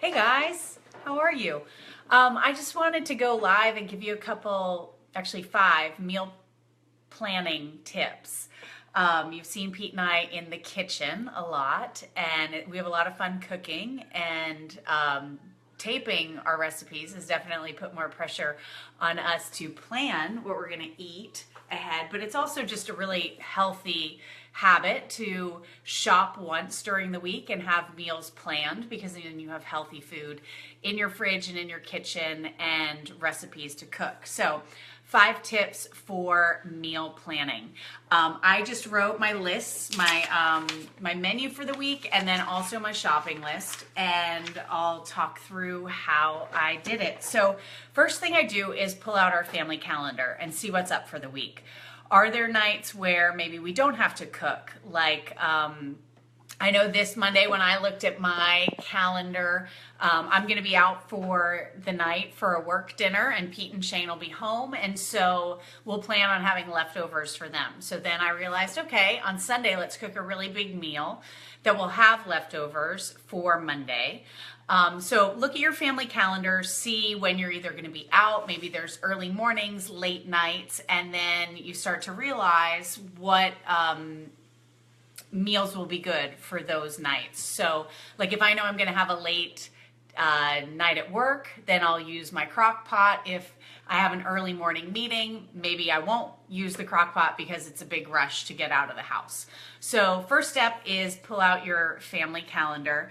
Hey guys, how are you? I just wanted to go live and give you a couple, actually five meal planning tips. You've seen Pete and I in the kitchen a lot, and we have a lot of fun cooking, and taping our recipes has definitely put more pressure on us to plan what we're going to eat ahead, but it's also just a really healthy habit to shop once during the week and have meals planned, because then you have healthy food in your fridge and in your kitchen and recipes to cook. So 5 tips for meal planning. I just wrote my lists, my menu for the week, and then also my shopping list, and I'll talk through how I did it. So first thing I do is pull out our family calendar and see what's up for the week. Are there nights where maybe we don't have to cook? Like, I know this Monday when I looked at my calendar, I'm going to be out for the night for a work dinner, and Pete and Shane will be home, and so we'll plan on having leftovers for them. So then I realized, okay, on Sunday let's cook a really big meal that will have leftovers for Monday. So look at your family calendar, see when you're either going to be out, maybe there's early mornings, late nights, and then you start to realize what meals will be good for those nights. So like if I know I'm going to have a late night at work, then I'll use my crock pot. If I have an early morning meeting, maybe I won't use the crock pot because it's a big rush to get out of the house. So first step is pull out your family calendar.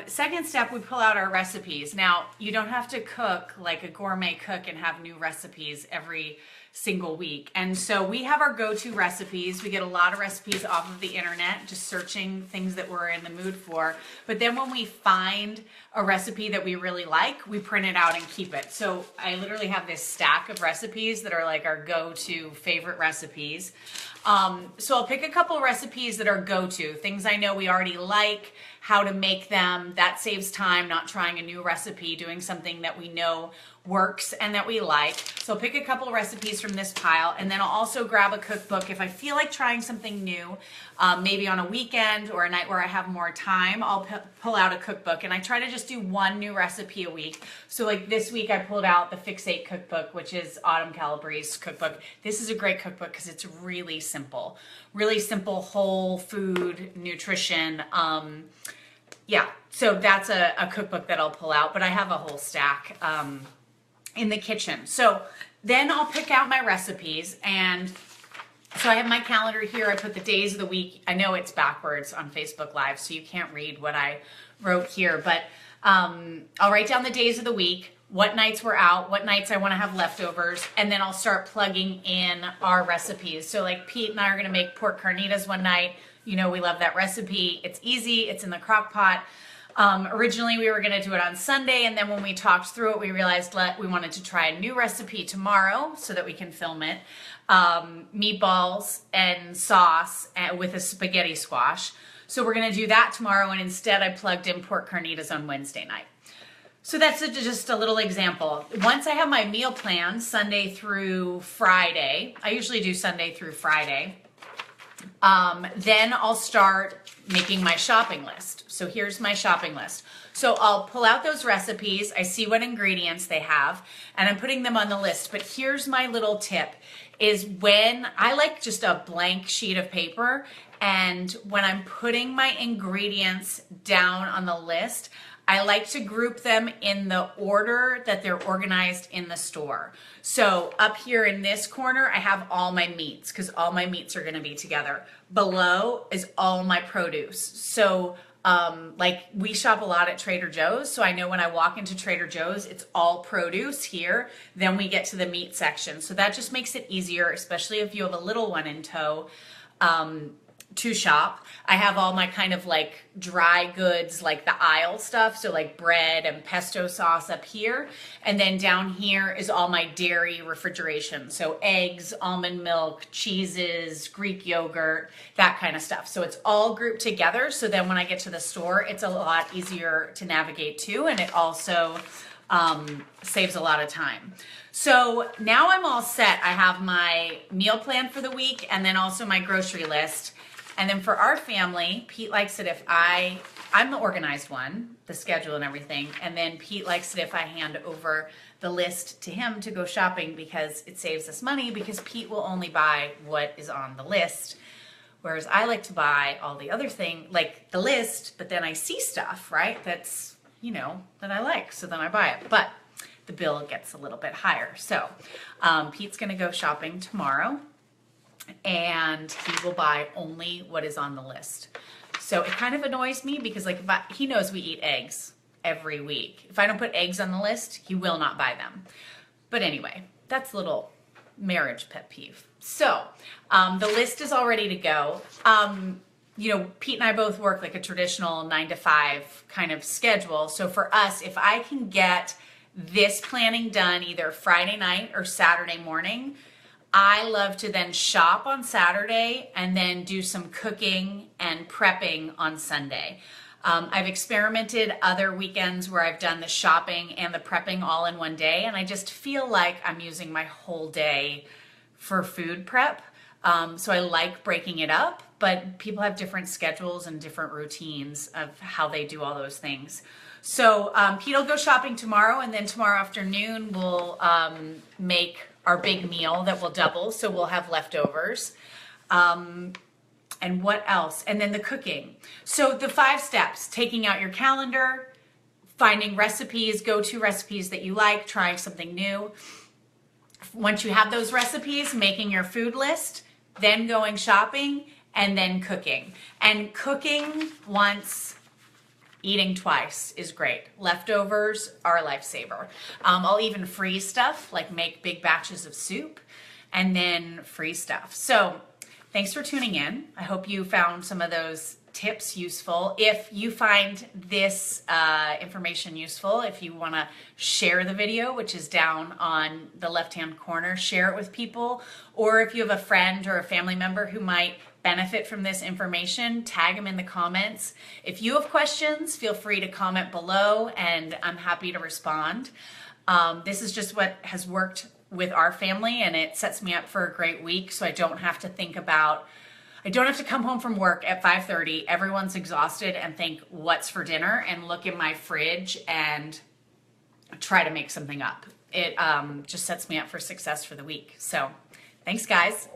Second step, we pull out our recipes. Now, you don't have to cook like a gourmet cook and have new recipes every single week. And so we have our go-to recipes. We get a lot of recipes off of the internet, just searching things that we're in the mood for. But then when we find a recipe that we really like, we print it out and keep it. So I literally have this stack of recipes that are like our go-to favorite recipes. So I'll pick a couple recipes that are go-to, things I know we already like, how to make them. That saves time, not trying a new recipe, doing something that we know works and that we like. So I'll pick a couple recipes from this pile, and then I'll also grab a cookbook. If I feel like trying something new, maybe on a weekend or a night where I have more time, I'll pull out a cookbook, and I try to just do one new recipe a week. So like this week I pulled out the Fix8 cookbook, which is Autumn Calabrese's cookbook. This is a great cookbook because it's really simple whole food nutrition. Yeah, so that's a cookbook that I'll pull out, but I have a whole stack in the kitchen. So then I'll pick out my recipes, and so I have my calendar here. I put the days of the week. I know it's backwards on Facebook Live, so you can't read what I wrote here, but I'll write down the days of the week, what nights we're out, what nights I want to have leftovers, and then I'll start plugging in our recipes. So like Pete and I are going to make pork carnitas one night. You know, we love that recipe. It's easy. It's in the crock pot. Originally, we were going to do it on Sunday, and then when we talked through it, we realized we wanted to try a new recipe tomorrow so that we can film it. Meatballs and sauce with a spaghetti squash. So we're going to do that tomorrow, and instead I plugged in pork carnitas on Wednesday night. So that's just a little example. Once I have my meal plan, Sunday through Friday, I usually do Sunday through Friday, then I'll start making my shopping list. So here's my shopping list. So I'll pull out those recipes, I see what ingredients they have, and I'm putting them on the list. But here's my little tip, is when I like just a blank sheet of paper, and when I'm putting my ingredients down on the list, I like to group them in the order that they're organized in the store. So up here in this corner, I have all my meats, because all my meats are going to be together. Below is all my produce. So like we shop a lot at Trader Joe's, so I know when I walk into Trader Joe's, it's all produce here. Then we get to the meat section. So that just makes it easier, especially if you have a little one in tow. To shop. I have all my kind of like dry goods, like the aisle stuff. So like bread and pesto sauce up here. And then down here is all my dairy refrigeration. So eggs, almond milk, cheeses, Greek yogurt, that kind of stuff. So it's all grouped together. So then when I get to the store, it's a lot easier to navigate too. And it also saves a lot of time. So now I'm all set. I have my meal plan for the week and then also my grocery list. And then for our family, Pete likes it if I'm the organized one, the schedule and everything. And then Pete likes it if I hand over the list to him to go shopping because it saves us money because Pete will only buy what is on the list. Whereas I like to buy all the other thing, like the list, but then I see stuff, right? That's, that I like. So then I buy it. But the bill gets a little bit higher. So Pete's going to go shopping tomorrow and he will buy only what is on the list. So it kind of annoys me because he knows we eat eggs every week. If I don't put eggs on the list, he will not buy them. But anyway, that's a little marriage pet peeve. So the list is all ready to go. Pete and I both work like a traditional 9 to 5 kind of schedule. So for us, if I can get this planning done either Friday night or Saturday morning, I love to then shop on Saturday and then do some cooking and prepping on Sunday. I've experimented other weekends where I've done the shopping and the prepping all in one day, and I just feel like I'm using my whole day for food prep. So I like breaking it up, but people have different schedules and different routines of how they do all those things. So Pete will go shopping tomorrow, and then tomorrow afternoon we'll make our big meal that will double, so we'll have leftovers. And what else? And then the cooking. So the 5 steps: taking out your calendar, finding recipes, go-to recipes that you like, trying something new. Once you have those recipes, making your food list, then going shopping, and then cooking. And cooking once, eating twice is great. Leftovers are a lifesaver. I'll even freeze stuff, like make big batches of soup and then freeze stuff. So thanks for tuning in. I hope you found some of those tips useful. If you find this information useful, if you want to share the video, which is down on the left-hand corner, share it with people. Or if you have a friend or a family member who might benefit from this information, tag them in the comments. If you have questions, feel free to comment below and I'm happy to respond. This is just what has worked with our family and it sets me up for a great week, so I don't have to come home from work at 5:30, everyone's exhausted, and think what's for dinner and look in my fridge and try to make something up. It just sets me up for success for the week. So thanks guys.